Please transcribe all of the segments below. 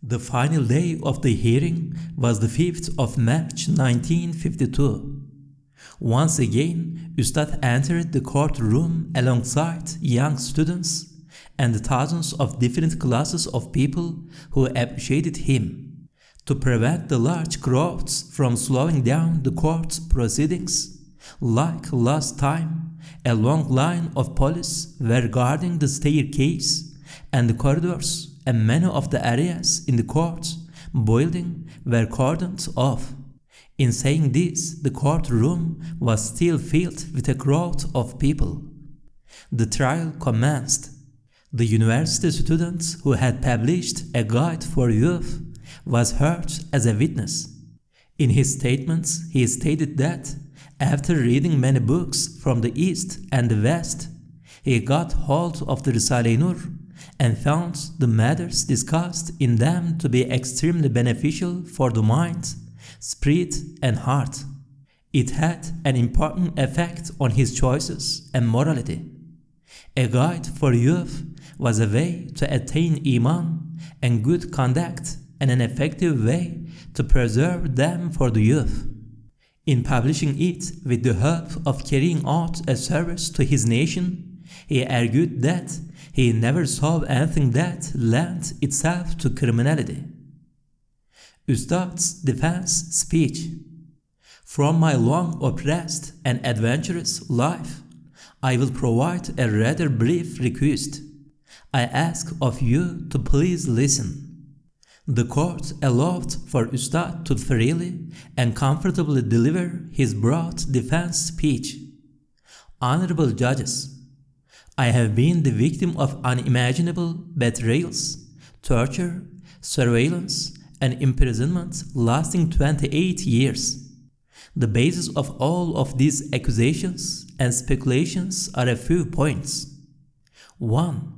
The final day of the hearing was the 5th of March 1952. Once again, Ustad entered the courtroom alongside young students and thousands of different classes of people who appreciated him. To prevent the large crowds from slowing down the court proceedings, like last time, a long line of police were guarding the staircase and the corridors, and many of the areas in the court building were cordoned off. In saying this, the courtroom was still filled with a crowd of people. The trial commenced. The university student who had published a guide for youth was heard as a witness. In his statements, he stated that after reading many books from the East and the West, he got hold of the Risale-i Nur and found the matters discussed in them to be extremely beneficial for the mind, spirit, and heart. It had an important effect on his choices and morality. A guide for youth was a way to attain Iman and good conduct, and an effective way to preserve them for the youth. In publishing it with the hope of carrying out a service to his nation, he argued that he never saw anything that lent itself to criminality. Ustad's defense speech. From my long oppressed and adventurous life, I will provide a rather brief request. I ask of you to please listen. The court allowed for Ustad to freely and comfortably deliver his broad defense speech. Honorable judges, I have been the victim of unimaginable betrayals, torture, surveillance, and imprisonment lasting 28 years. The basis of all of these accusations and speculations are a few points. 1.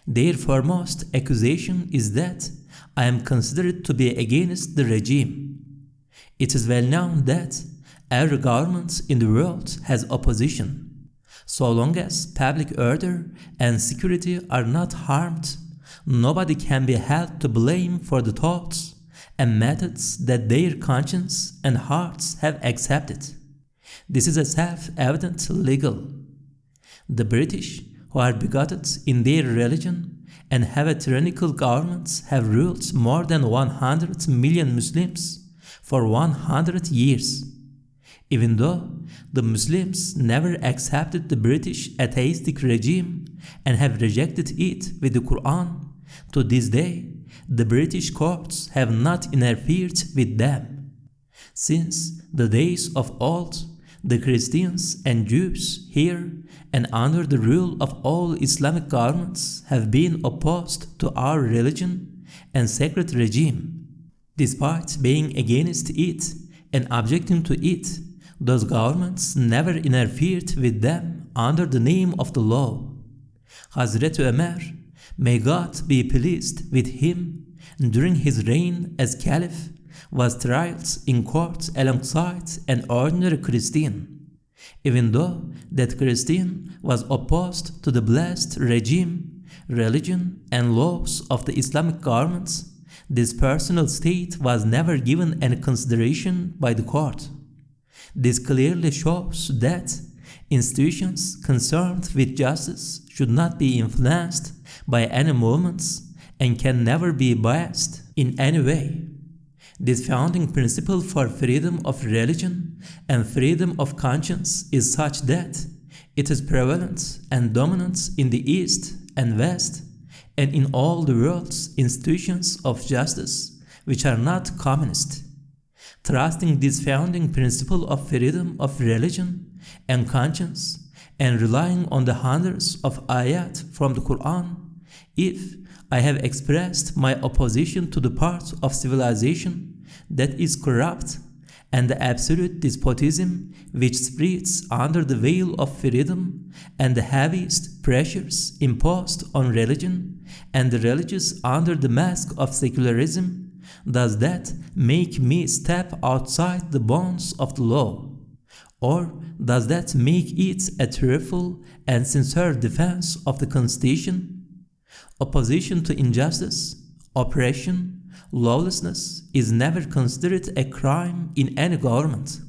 Their foremost accusation is that I am considered to be against the regime. It is well known that every government in the world has opposition. So long as public order and security are not harmed, nobody can be held to blame for the thoughts and methods that their conscience and hearts have accepted. This is a self-evident legal. The British, who are bigoted in their religion and have a tyrannical government, have ruled more than 100 million Muslims for 100 years. Even though the Muslims never accepted the British atheistic regime and have rejected it with the Qur'an, to this day, the British courts have not interfered with them. Since the days of old, the Christians and Jews here and under the rule of all Islamic governments have been opposed to our religion and sacred regime. Despite being against it and objecting to it, those governments never interfered with them under the name of the law. Hazrat Umar, may God be pleased with him, during his reign as Caliph, was tried in court alongside an ordinary Christian. Even though that Christian was opposed to the blessed regime, religion, and laws of the Islamic governments, this personal state was never given any consideration by the court. This clearly shows that institutions concerned with justice should not be influenced by any movements and can never be biased in any way. This founding principle for freedom of religion and freedom of conscience is such that it is prevalent and dominant in the East and West and in all the world's institutions of justice which are not communist. Trusting this founding principle of freedom of religion and conscience and relying on the hundreds of ayat from the Qur'an, if I have expressed my opposition to the part of civilization that is corrupt and the absolute despotism which spreads under the veil of freedom and the heaviest pressures imposed on religion and the religious under the mask of secularism, does that make me step outside the bounds of the law? Or does that make it a truthful and sincere defense of the Constitution? Opposition to injustice, oppression, lawlessness is never considered a crime in any government.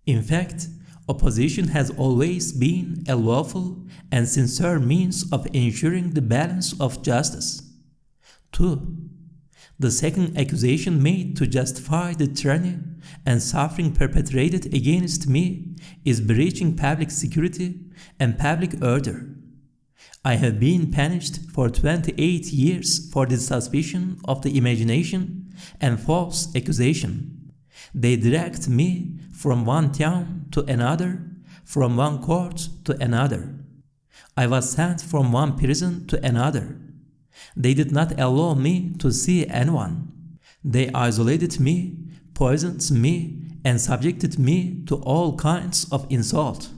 In fact, opposition has always been a lawful and sincere means of ensuring the balance of justice. 2. The second accusation made to justify the tyranny and suffering perpetrated against me is breaching public security and public order. I have been punished for 28 years for the suspicion of the imagination and false accusation. They dragged me from one town to another, from one court to another. I was sent from one prison to another. They did not allow me to see anyone. They isolated me, poisoned me, and subjected me to all kinds of insult.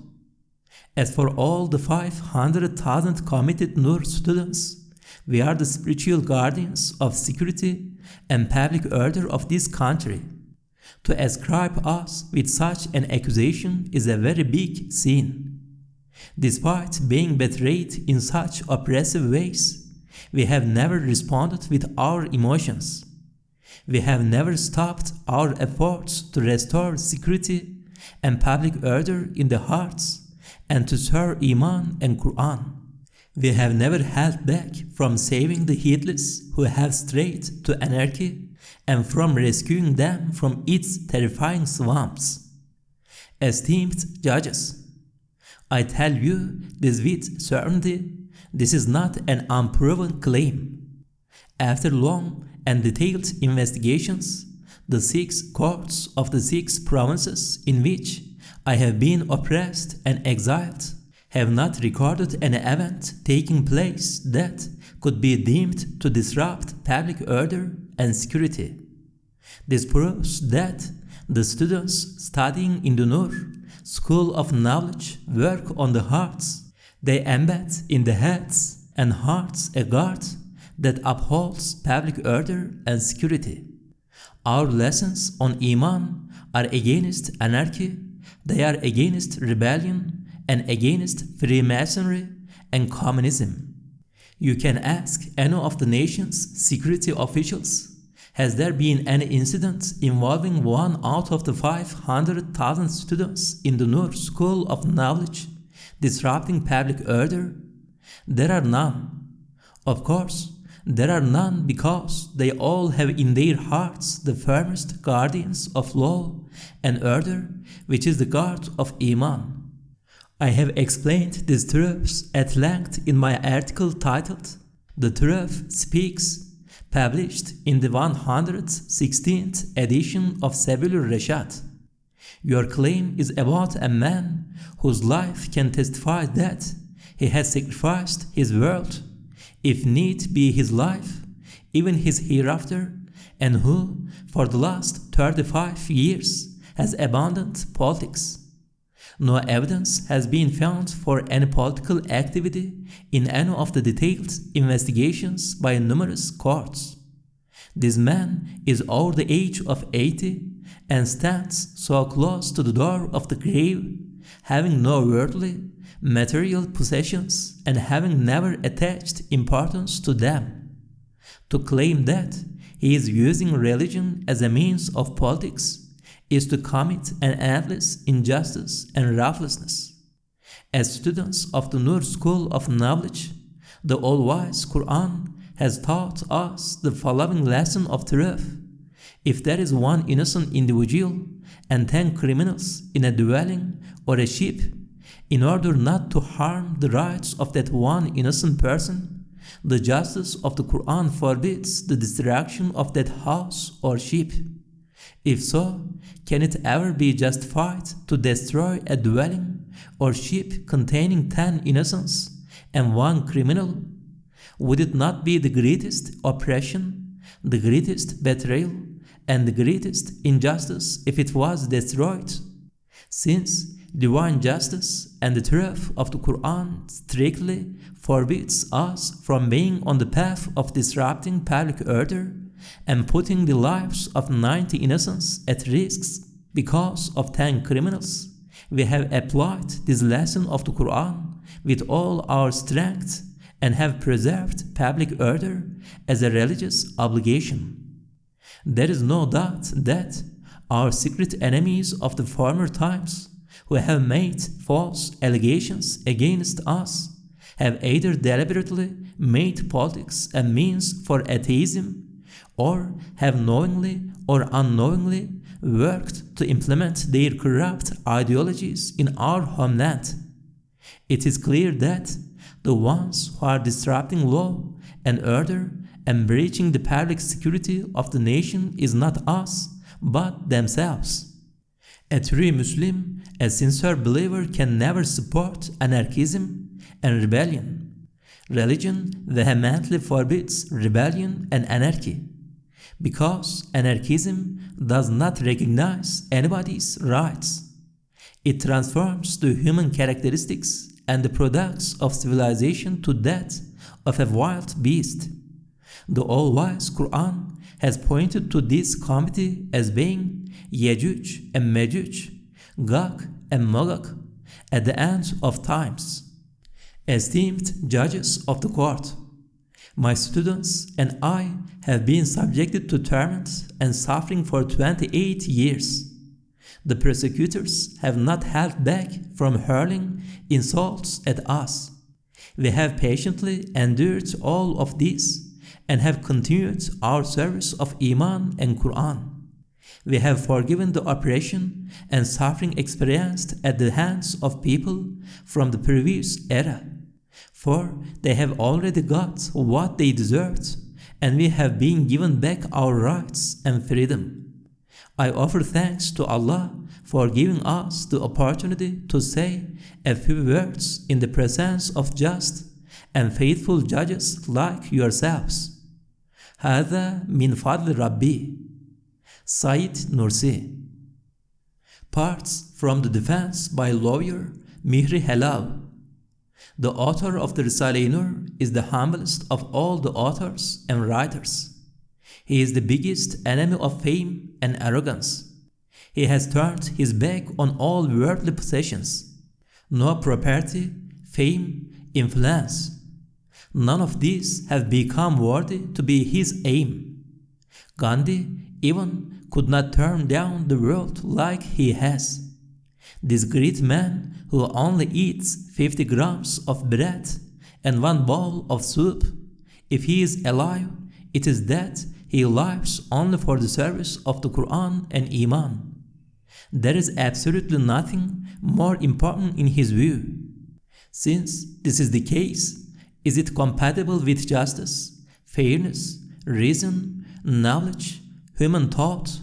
As for all the 500,000 committed Nur students, we are the spiritual guardians of security and public order of this country. To ascribe us with such an accusation is a very big sin. Despite being betrayed in such oppressive ways, we have never responded with our emotions. We have never stopped our efforts to restore security and public order in the hearts and to serve Iman and Qur'an. We have never held back from saving the heedless who have strayed to anarchy and from rescuing them from its terrifying swamps. Esteemed judges, I tell you this with certainty, this is not an unproven claim. After long and detailed investigations, the 6 courts of the 6 provinces in which I have been oppressed and exiled have not recorded an event taking place that could be deemed to disrupt public order and security. This proves that the students studying in the Nur School of Knowledge work on the hearts. They embed in the heads and hearts a guard that upholds public order and security. Our lessons on Iman are against anarchy, they are against rebellion and against Freemasonry and communism. You can ask any of the nation's security officials, has there been any incident involving one out of the 500,000 students in the Nur School of Knowledge disrupting public order? There are none. Of course, there are none because they all have in their hearts the firmest guardians of law and order, which is the guard of Iman. I have explained these truths at length in my article titled "The Truth Speaks," published in the 116th edition of Sabilur Rashad. Your claim is about a man whose life can testify that he has sacrificed his world, if need be his life, even his hereafter, and who, for the last 35 years, has abandoned politics. No evidence has been found for any political activity in any of the detailed investigations by numerous courts. This man is over the age of 80 and stands so close to the door of the grave, having no worldly, material possessions and having never attached importance to them. To claim that he is using religion as a means of politics is to commit an endless injustice and ruthlessness. As students of the Nur School of Knowledge, the all-wise Qur'an has taught us the following lesson of truth. If there is one innocent individual and 10 criminals in a dwelling or a ship, in order not to harm the rights of that one innocent person, the justice of the Qur'an forbids the destruction of that house or ship. If so, can it ever be justified to destroy a dwelling or ship containing 10 innocents and 1 criminal? Would it not be the greatest oppression, the greatest betrayal, and the greatest injustice if it was destroyed? Since divine justice and the truth of the Qur'an strictly forbids us from being on the path of disrupting public order and putting the lives of 90 innocents at risk because of 10 criminals, we have applied this lesson of the Qur'an with all our strength and have preserved public order as a religious obligation. There is no doubt that our secret enemies of the former times, who have made false allegations against us, have either deliberately made politics a means for atheism, or have knowingly or unknowingly worked to implement their corrupt ideologies in our homeland. It is clear that the ones who are disrupting law and order and breaching the public security of the nation is not us, but themselves. A true Muslim, a sincere believer, can never support anarchism and rebellion. Religion vehemently forbids rebellion and anarchy, because anarchism does not recognize anybody's rights. It transforms the human characteristics and the products of civilization to that of a wild beast. The all-wise Qur'an has pointed to this committee as being Yejuj and Mejuj, Gog and Magog, at the end of times. Esteemed judges of the court, my students and I have been subjected to torment and suffering for 28 years. The persecutors have not held back from hurling insults at us. We have patiently endured all of this and have continued our service of Iman and Qur'an. We have forgiven the oppression and suffering experienced at the hands of people from the previous era, for they have already got what they deserved, and we have been given back our rights and freedom. I offer thanks to Allah for giving us the opportunity to say a few words in the presence of just and faithful judges like yourselves. هذا من فضل ربي. Said Nursi. Parts from the defense by lawyer Mihri Helal. The author of the Risale-i Nur is the humblest of all the authors and writers. He is the biggest enemy of fame and arrogance. He has turned his back on all worldly possessions. No property, fame, influence. None of these have become worthy to be his aim. Gandhi even could not turn down the world like he has. This great man who only eats 50 grams of bread and 1 bowl of soup, if he is alive, it is that he lives only for the service of the Qur'an and Iman. There is absolutely nothing more important in his view. Since this is the case, is it compatible with justice, fairness, reason, knowledge, human thought,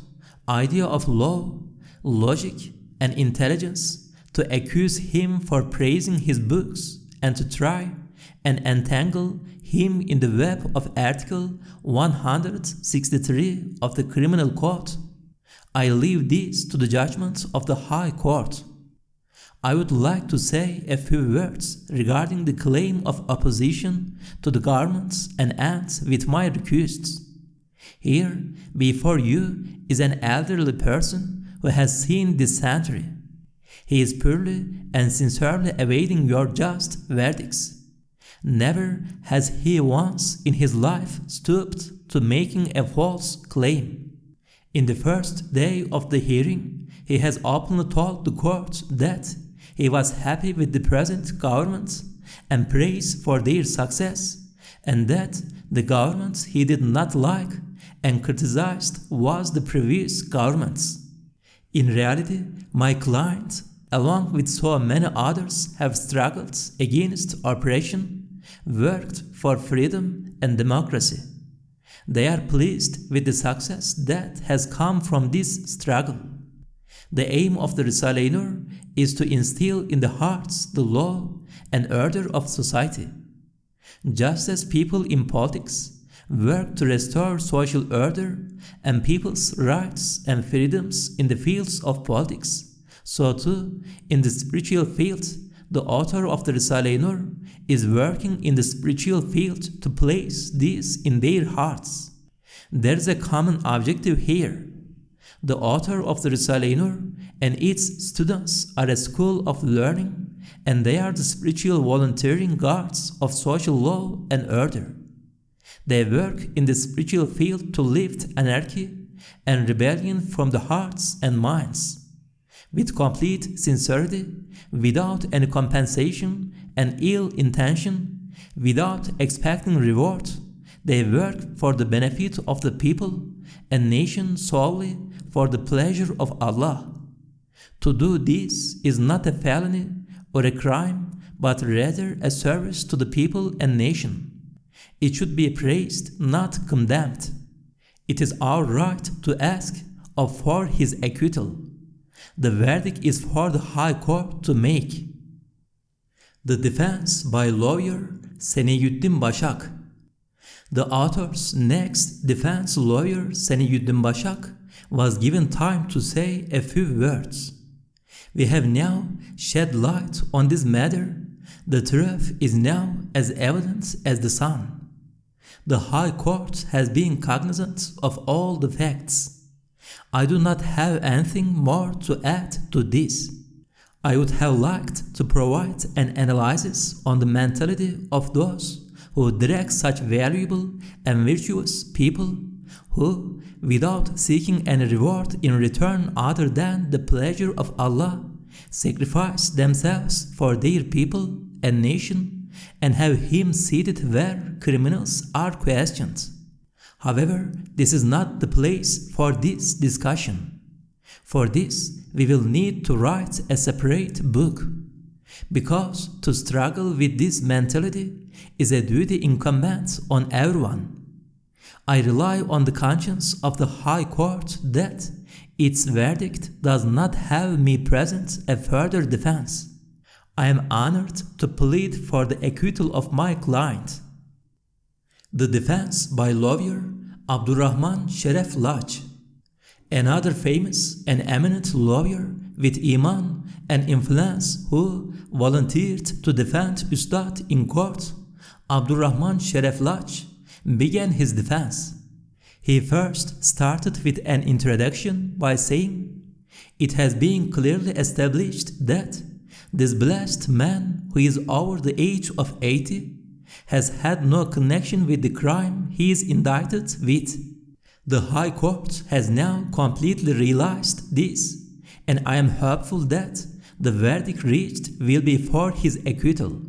idea of law, logic, and intelligence to accuse him for praising his books and to try and entangle him in the web of Article 163 of the Criminal Code? I leave this to the judgment of the High Court. I would like to say a few words regarding the claim of opposition to the government and end with my requests. Here, before you, is an elderly person who has seen this century. He is purely and sincerely awaiting your just verdicts. Never has he once in his life stooped to making a false claim. In the first day of the hearing, he has openly told the court that he was happy with the present government and praised for their success, and that the government he did not like and criticized was the previous governments. In reality, my client, along with so many others, have struggled against oppression, worked for freedom and democracy. They are pleased with the success that has come from this struggle. The aim of the Risale-i Nur is to instill in the hearts the law and order of society. Just as people in politics work to restore social order and people's rights and freedoms in the fields of politics, so too, in the spiritual field, the author of the Risale-i Nur is working in the spiritual field to place this in their hearts. There is a common objective here. The author of the Risale-i Nur and its students are a school of learning, and they are the spiritual volunteering guards of social law and order. They work in the spiritual field to lift anarchy and rebellion from the hearts and minds. With complete sincerity, without any compensation and ill intention, without expecting reward, they work for the benefit of the people and nation solely for the pleasure of Allah. To do this is not a felony or a crime, but rather a service to the people and nation. It should be praised, not condemned. It is our right to ask for his acquittal. The verdict is for the High Court to make. The defense by lawyer Seniyuddin Başak. The author's next defense lawyer Seniyuddin Başak was given time to say a few words. We have now shed light on this matter. The truth is now as evident as the sun. The High Court has been cognizant of all the facts. I do not have anything more to add to this. I would have liked to provide an analysis on the mentality of those who direct such valuable and virtuous people who, without seeking any reward in return other than the pleasure of Allah, sacrifice themselves for their people and nation and have him seated where criminals are questioned. However, this is not the place for this discussion. For this, we will need to write a separate book, because to struggle with this mentality is a duty incumbent on everyone. I rely on the conscience of the High Court that its verdict does not have me present a further defense. I am honored to plead for the acquittal of my client. The defense by lawyer Abdurrahman Sheref Lach, another famous and eminent lawyer with iman and influence who volunteered to defend Ustad in court. Abdurrahman Sheref Lach began his defense. He first started with an introduction by saying, "It has been clearly established that this blessed man, who is over the age of 80, has had no connection with the crime he is indicted with. The High Court has now completely realized this, and I am hopeful that the verdict reached will be for his acquittal.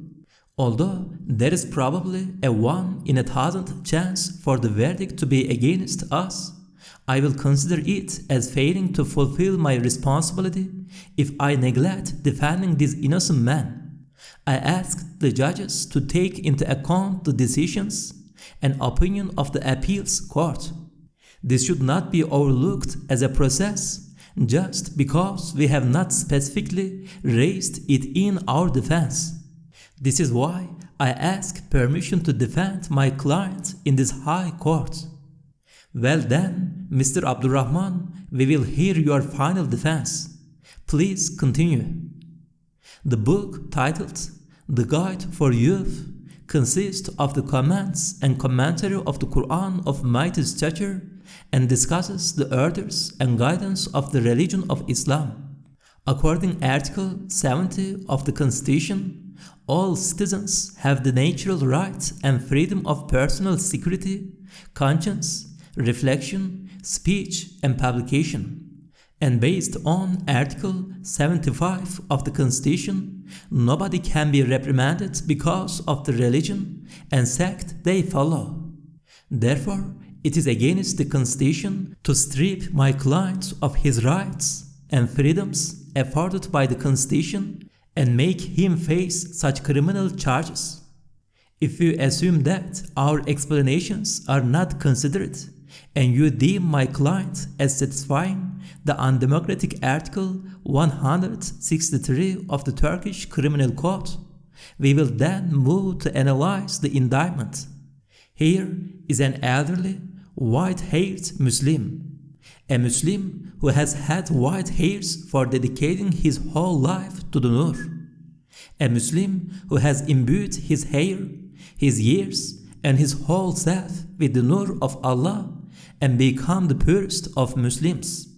Although there is probably a 1 in 1,000 chance for the verdict to be against us, I will consider it as failing to fulfill my responsibility if I neglect defending this innocent man. I ask the judges to take into account the decisions and opinion of the appeals court. This should not be overlooked as a process just because we have not specifically raised it in our defense. This is why I ask permission to defend my client in this High Court." Well then, Mr. Abdurrahman, we will hear your final defense. Please continue. The book titled The Guide for Youth consists of the comments and commentary of the Qur'an of mighty stature and discusses the orders and guidance of the religion of Islam. According to Article 70 of the Constitution, all citizens have the natural right and freedom of personal security, conscience, reflection, speech, and publication. And based on Article 75 of the Constitution, nobody can be reprimanded because of the religion and sect they follow. Therefore, it is against the Constitution to strip my client of his rights and freedoms afforded by the Constitution and make him face such criminal charges. If you assume that our explanations are not considered, and you deem my client as satisfying the undemocratic Article 163 of the Turkish Criminal Code, we will then move to analyze the indictment. Here is an elderly, white-haired Muslim, a Muslim who has had white hairs for dedicating his whole life to the Nur, a Muslim who has imbued his hair, his years, and his whole self with the Nur of Allah and become the purest of Muslims.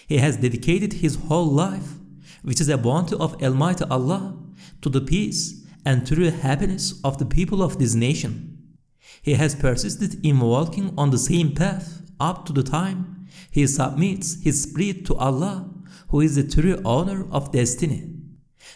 He has dedicated his whole life, which is a bounty of Almighty Allah, to the peace and true happiness of the people of this nation. He has persisted in walking on the same path up to the time he submits his spirit to Allah, who is the true owner of destiny.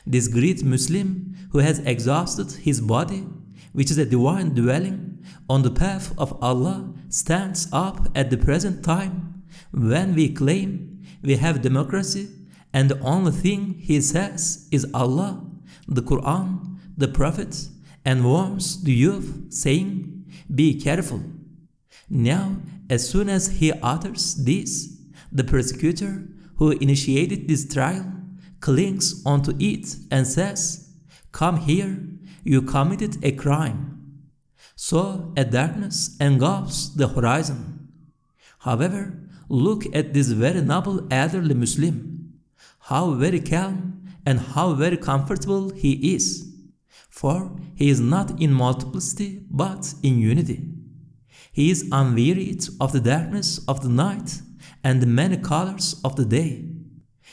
This great Muslim who has exhausted his body, which is a divine dwelling, on the path of Allah, stands up at the present time when we claim we have democracy, and the only thing he says is Allah, the Qur'an, the Prophet, and warns the youth, saying, "Be careful." Now, as soon as he utters this, the persecutor who initiated this trial clings onto it and says, "Come here, you committed a crime." So a darkness engulfs the horizon. However, look at this very noble elderly Muslim, how very calm and how very comfortable he is, for he is not in multiplicity but in unity. He is unwearied of the darkness of the night and the many colors of the day.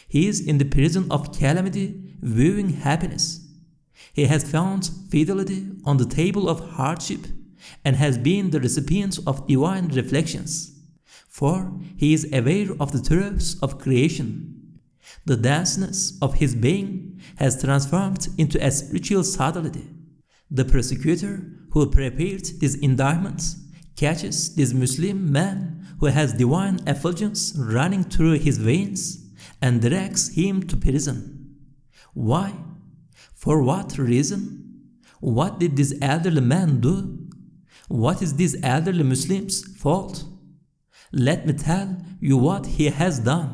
He is in the prison of calamity, viewing happiness. He has found fidelity on the table of hardship and has been the recipient of divine reflections, for he is aware of the truths of creation. The denseness of his being has transformed into a spiritual subtlety. The persecutor who prepared these indictments catches this Muslim man who has divine effulgence running through his veins and drags him to prison. Why? For what reason? What did this elderly man do? What is this elderly Muslim's fault? Let me tell you what he has done.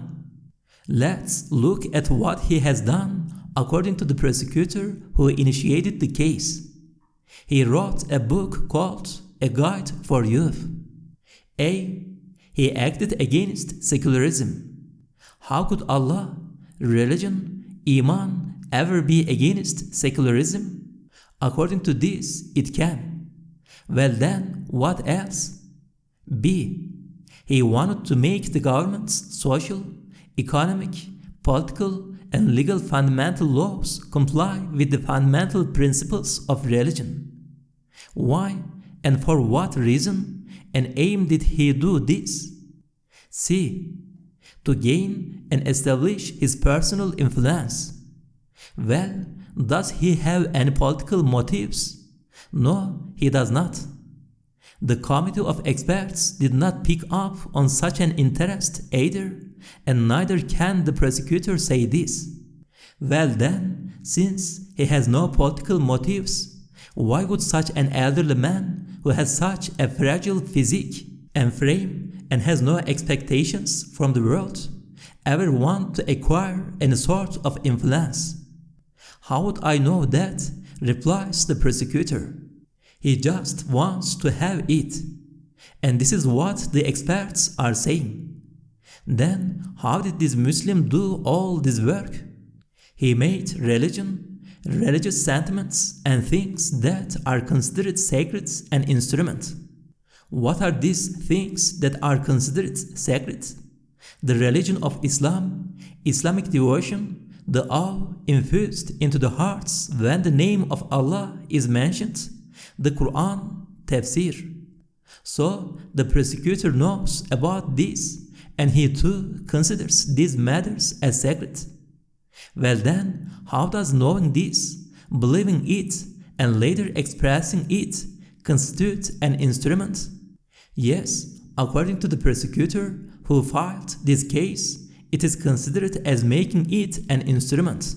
Let's look at what he has done according to the persecutor who initiated the case. He wrote a book called A Guide for Youth. A. He acted against secularism. How could Allah, religion, Iman ever be against secularism? According to this, it can. Well then, what else? B. He wanted to make the government's social, economic, political, and legal fundamental laws comply with the fundamental principles of religion. Why and for what reason and aim did he do this? C. To gain and establish his personal influence. Well, does he have any political motives? No, he does not. The committee of experts did not pick up on such an interest either, and neither can the prosecutor say this. Well then, since he has no political motives, why would such an elderly man who has such a fragile physique and frame and has no expectations from the world ever want to acquire any sort of influence? How would I know that? Replies the prosecutor. He just wants to have it. And this is what the experts are saying. Then how did this Muslim do all this work? He made religion, religious sentiments and things that are considered sacred an instrument. What are these things that are considered sacred? The religion of Islam, Islamic devotion, the awe infused into the hearts when the name of Allah is mentioned, the Qur'an, tafsir. So the prosecutor knows about this, and he too considers these matters as sacred. Well then, how does knowing this, believing it, and later expressing it constitute an instrument? Yes, according to the prosecutor who filed this case, it is considered as making it an instrument.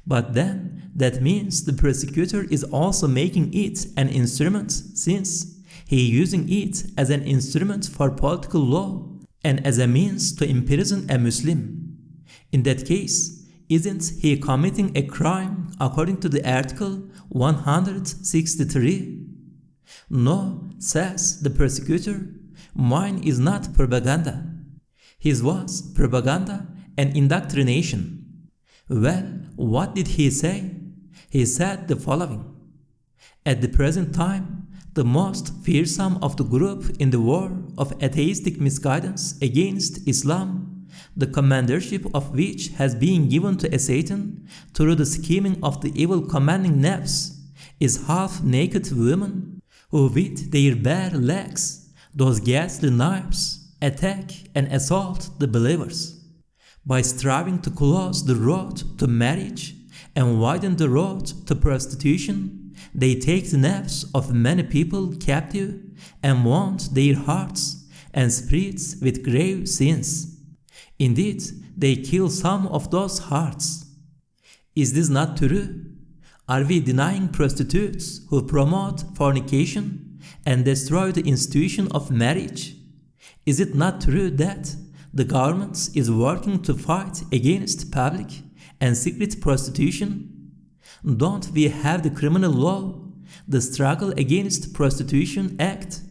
But then, that means the prosecutor is also making it an instrument, since he is using it as an instrument for political law and as a means to imprison a Muslim. In that case, isn't he committing a crime according to the article 163? No, says the prosecutor, mine is not propaganda. His was propaganda and indoctrination. Well, what did he say? He said the following. At the present time, the most fearsome of the group in the war of atheistic misguidance against Islam, the commandership of which has been given to a Satan through the scheming of the evil commanding nafs, is half-naked women who with their bare legs, those ghastly knives, attack and assault the believers. By striving to close the road to marriage and widen the road to prostitution, they take the nerves of many people captive and wound their hearts and spirits with grave sins. Indeed, they kill some of those hearts. Is this not true? Are we denying prostitutes who promote fornication and destroy the institution of marriage? Is it not true that the government is working to fight against public and secret prostitution? Don't we have the criminal law, the Struggle Against Prostitution Act,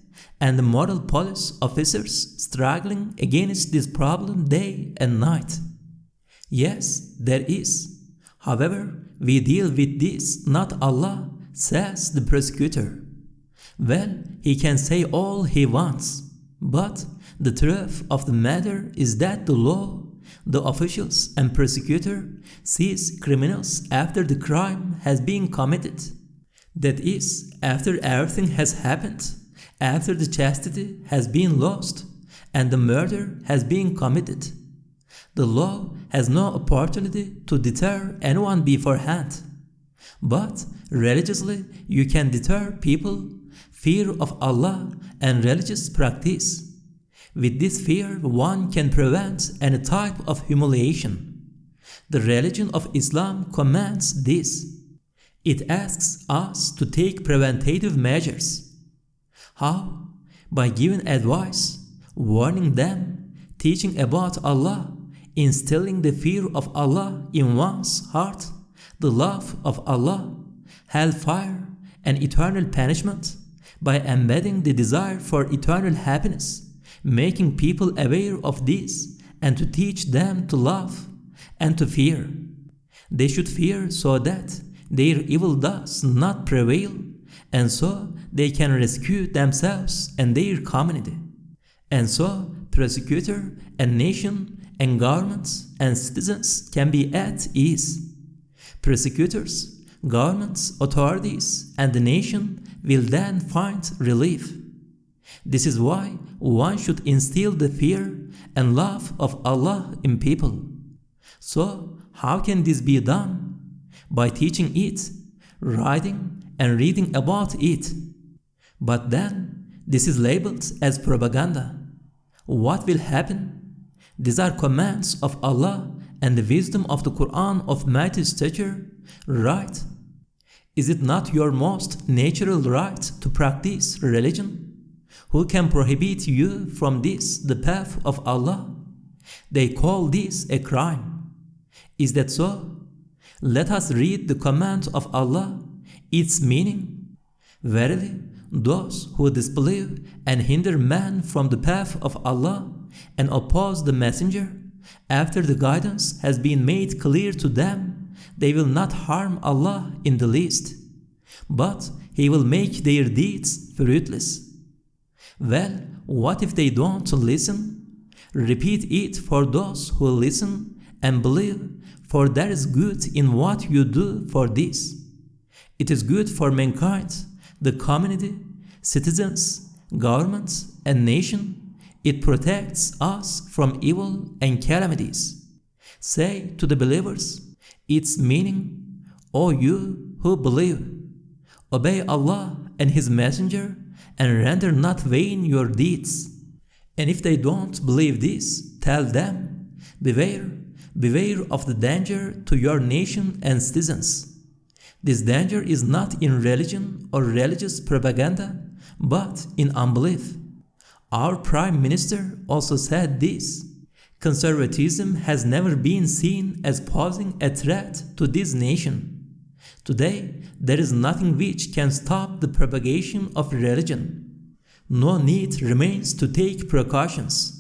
and the moral police officers struggling against this problem day and night? Yes, there is. However, we deal with this, not Allah, says the prosecutor. Well, he can say all he wants, but the truth of the matter is that the law, the officials and prosecutor seize criminals after the crime has been committed. That is, after everything has happened, after the chastity has been lost and the murder has been committed. The law has no opportunity to deter anyone beforehand. But religiously, you can deter people, fear of Allah and religious practice. With this fear, one can prevent any type of humiliation. The religion of Islam commands this. It asks us to take preventative measures. How? By giving advice, warning them, teaching about Allah, instilling the fear of Allah in one's heart, the love of Allah, hellfire, and eternal punishment, by embedding the desire for eternal happiness, making people aware of this, and to teach them to love and to fear. They should fear so that their evil does not prevail, and so they can rescue themselves and their community. And so prosecutor and nation and governments and citizens can be at ease. Prosecutors, governments, authorities, and the nation will then find relief. This is why one should instill the fear and love of Allah in people. So, how can this be done? By teaching it, writing and reading about it. But then, this is labeled as propaganda. What will happen? These are commands of Allah and the wisdom of the Qur'an of mighty stature, right? Is it not your most natural right to practice religion? Who can prohibit you from this, the path of Allah? They call this a crime. Is that so? Let us read the command of Allah, its meaning. Verily, those who disbelieve and hinder man from the path of Allah and oppose the messenger, after the guidance has been made clear to them, they will not harm Allah in the least, but He will make their deeds fruitless. Well, what if they don't listen? Repeat it for those who listen and believe, for there is good in what you do for this. It is good for mankind, the community, citizens, governments, and nation. It protects us from evil and calamities. Say to the believers, its meaning, O you who believe, obey Allah and His Messenger, and render not vain your deeds. And if they don't believe this, tell them, beware, beware of the danger to your nation and citizens. This danger is not in religion or religious propaganda, but in unbelief. Our Prime Minister also said this. Conservatism has never been seen as posing a threat to this nation. Today, there is nothing which can stop the propagation of religion. No need remains to take precautions.